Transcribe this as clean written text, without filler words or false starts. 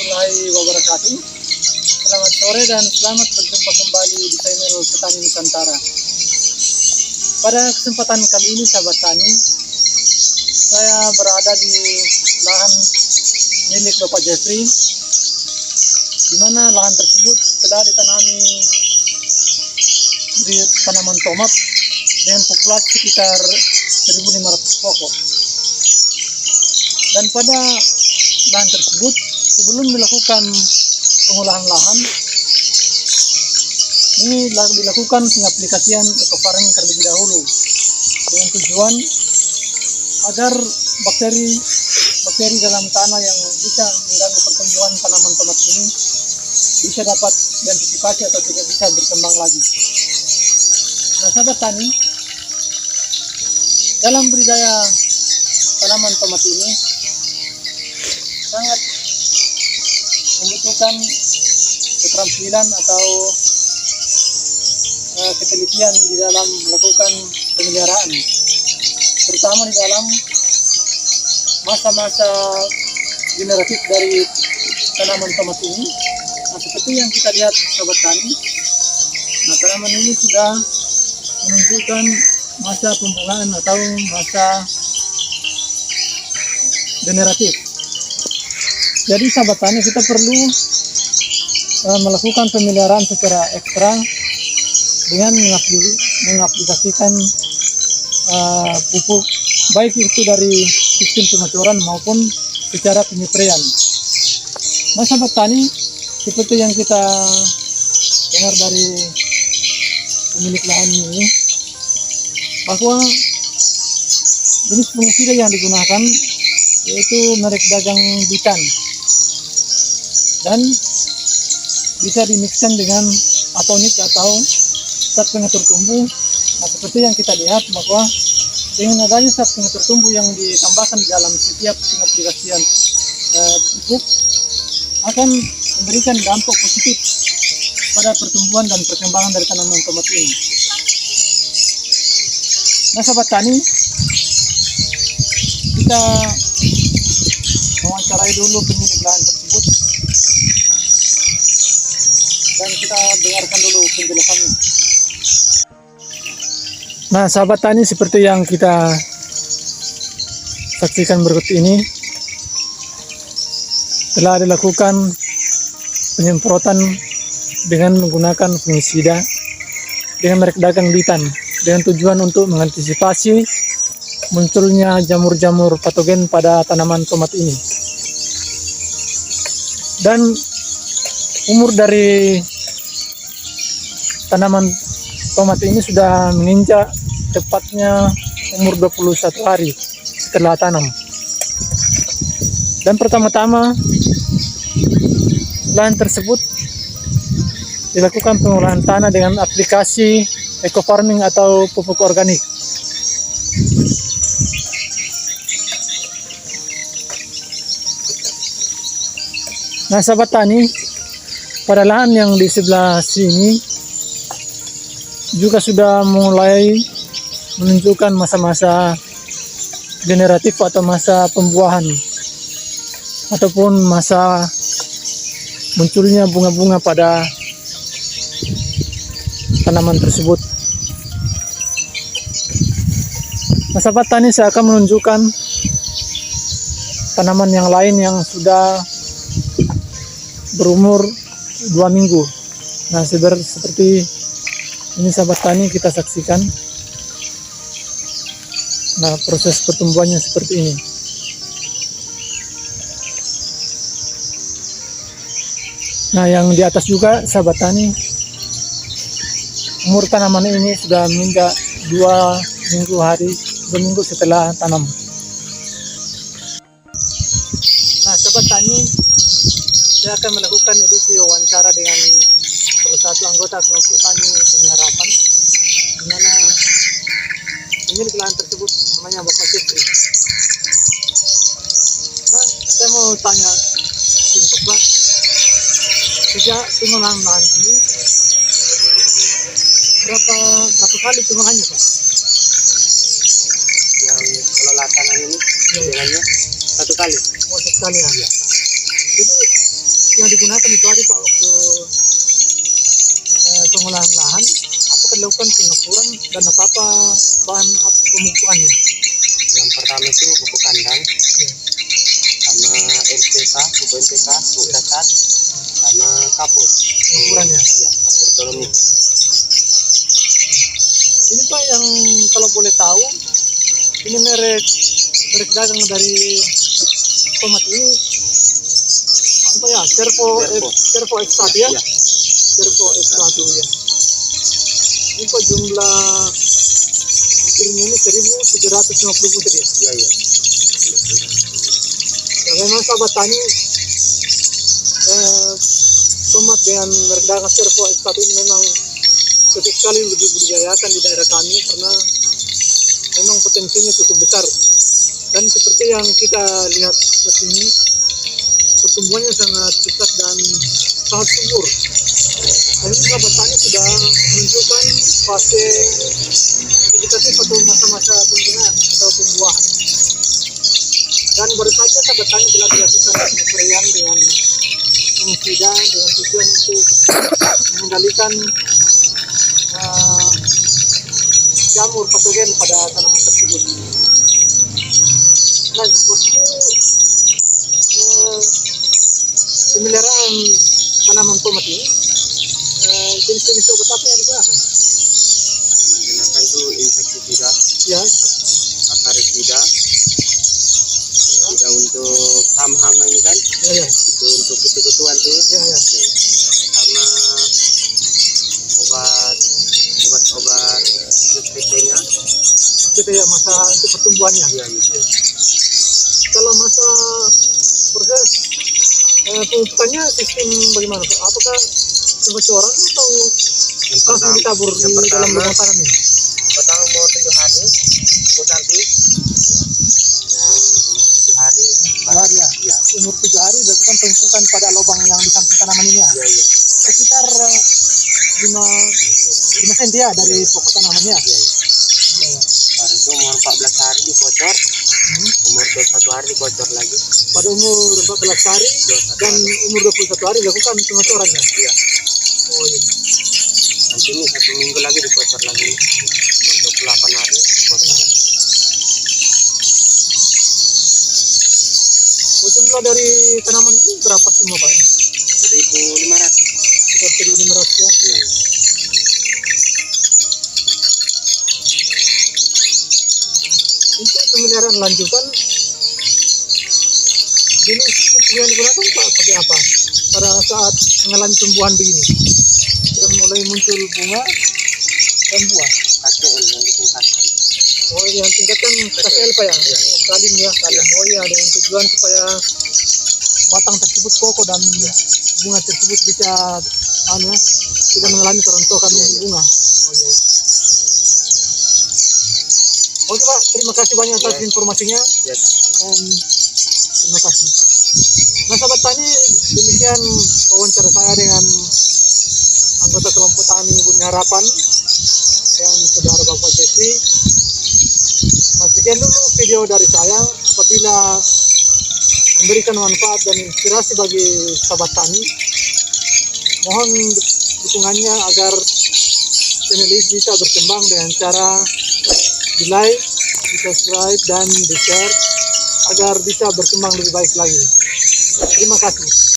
warahmatullahi wabarakatuh. Selamat sore dan selamat berjumpa kembali di channel Petani Nusantara. Pada kesempatan kali ini sahabat tani, saya berada di lahan milik Bapak Jeffrey, di mana lahan tersebut telah ditanami di tanaman tomat dengan populasi sekitar 1.500 pokok. Dan pada lahan tersebut, sebelum dilakukan pengolahan lahan, ini dilakukan pengaplikasian ekofarming terlebih dahulu dengan tujuan agar bakteri dalam tanah yang bisa mengganggu pertumbuhan tanaman tomat ini bisa dapat diantisipasi atau tidak bisa berkembang lagi. Nah, sahabat tani, dalam budidaya tanaman tomat ini sangat membutuhkan keterampilan atau ketelitian di dalam melakukan pemeliharaan, terutama di dalam masa-masa generatif dari tanaman tomat ini. Nah, seperti yang kita lihat sahabat tani, nah tanaman ini sudah menunjukkan masa pembungaan atau masa generatif. Jadi sahabat tani, kita perlu melakukan pemeliharaan secara ekstra dengan mengaplikasikan pupuk, baik itu dari sistem pengocoran maupun secara penysprayan. Nah sahabat tani, seperti yang kita dengar dari pemilik lahan ini, bahwa jenis pengesida yang digunakan yaitu merek dagang Bitan, dan bisa dimixkan dengan atonik atau zat pengatur tumbuh. Nah, seperti yang kita lihat bahwa dengan adanya zat pengatur tumbuh yang ditambahkan di dalam setiap pengaplikasian pupuk akan memberikan dampak positif pada pertumbuhan dan perkembangan dari tanaman tomat ini. Nah sahabat tani, kita mewawancarai dulu pemilik lahan tersebut dan kita dengarkan dulu penjelasannya. Nah sahabat tani, seperti yang kita saksikan berikut ini, telah dilakukan penyemprotan dengan menggunakan fungisida dengan merek dagang Bitan, dengan tujuan untuk mengantisipasi munculnya jamur-jamur patogen pada tanaman tomat ini. Dan umur dari tanaman tomat ini sudah menginjak tepatnya umur 21 hari setelah tanam. Dan pertama-tama lahan tersebut dilakukan pengolahan tanah dengan aplikasi ekofarming atau pupuk organik. Nah sahabat tani, pada lahan yang di sebelah sini juga sudah mulai menunjukkan masa-masa generatif atau masa pembuahan ataupun masa munculnya bunga-bunga pada tanaman tersebut. Nah sahabat tani, saya akan menunjukkan tanaman yang lain yang sudah berumur 2 minggu. Nah seperti ini sahabat tani, kita saksikan. Nah proses pertumbuhannya seperti ini. Nah yang di atas juga sahabat tani, umur tanaman ini sudah menginjak 2 minggu setelah tanam. Nah sahabat tani, saya akan melakukan edisi wawancara dengan salah satu anggota kelompok tani Bumi Harapan, di mana pemilik lahan tersebut namanya Bapak Jeffrey. Nah saya mau tanya singkat Pak, sejak pengolahan lahan ini berapa kali pengolahannya Pak? Yang kelola tanah ini dengannya 1 kali. Oh 1 kali ya? Iya. Jadi digunakan itu hari Pak waktu pengolahan lahan, apakah dilakukan pengukuran dan apa-apa bahan pemupukannya? Yang pertama itu pupuk kandang, Ya. sama NPK, pupuk NPK, pupuk dasar, sama kapur. Pengukurannya. Ya, kapur dolomit. Ini Pak yang kalau boleh tahu, ini merek dagang dari tomat ini apa ya? Cervo X1 ya? Ya. Cervo X1 ya. Ini Pak jumlah liternya ini 1.750 liter ya. Iya, iya. Nah, memang sahabat tani, tomat dengan merek dagang Cervo X1 ini memang cocok sekali dibudidayakan di daerah kami karena memang potensinya cukup besar. Dan seperti yang kita lihat seperti ini, pertumbuhannya sangat pesat dan sangat subur. Dan ini sahabat tani sudah menunjukkan fase vegetatif atau masa-masa pembungaan atau pembuahan. Dan baru saja sahabat tani telah dilakukan pengsprayan dengan fungisida dengan tujuan untuk mengendalikan jamur patogen pada tanaman tersebut. Nah, waktu pemeliharaan tanaman tomat ini, jenis-jenis obat apa yang digunakan? Gunakan tuh insektisida, Ya, akarisida, tidak untuk hama-hama ini kan, ya, itu untuk kutu-kutuan tuh, ya. sama obat SPP-nya. Gitu ya, masa untuk pertumbuhannya. Iya, iya. Kalau masa proses pemupukannya sistem bagaimana Pak? Apakah kebocoran atau langsung ditabur di dalam lubang tanam ini? Pertama umur 7 hari, umur sapi. Yang umur 7 hari, Hari ya. Iya, Umur 7 hari dilakukan pemupukan pada lubang yang di samping tanaman ini ya. iya, iya. Sekitar 5 cm ya dari pokok tanamannya. Iya, iya. Ya. Baru itu umur 14 hari dikocor, umur 21 hari dikocor lagi. Pada umur 14 hari 21 dan hari. umur 21 hari dilakukan pengocorannya. Iya. Oh iya. Nanti ini 1 minggu lagi dikocor lagi. Umur 28 hari dikocor lagi. Oh, jumlah dari tanaman ini berapa semua Pak? 1.500. Sekitar 1.500 ya. Iya, iya. Untuk pemeliharaan lanjutan, jenis pupuk yang digunakan Pak pakai apa? Pada saat mengalami tumbuhan begini, sudah mulai muncul bunga dan buah. KCL yang ditingkatkan. Oh, yang tingkatkan KCL Pak ya? Iya. Kalim ya, kalim. Oh iya, dengan tujuan supaya batang tersebut kokoh dan bunga tersebut bisa tidak mengalami kerontokan bunga. Oh iya. Oke Pak, terima kasih banyak atas informasinya. Ya, sama-sama. Terima kasih. Nah sahabat tani, demikian wawancara saya dengan anggota kelompok tani Bumi Harapan dan saudara Bapak Jeffrey. Nah, sekian dulu video dari saya. Apabila memberikan manfaat dan inspirasi bagi sahabat tani, mohon dukungannya agar channel ini bisa berkembang dengan cara di like, di subscribe, dan di share agar bisa berkembang lebih baik lagi. Terima kasih.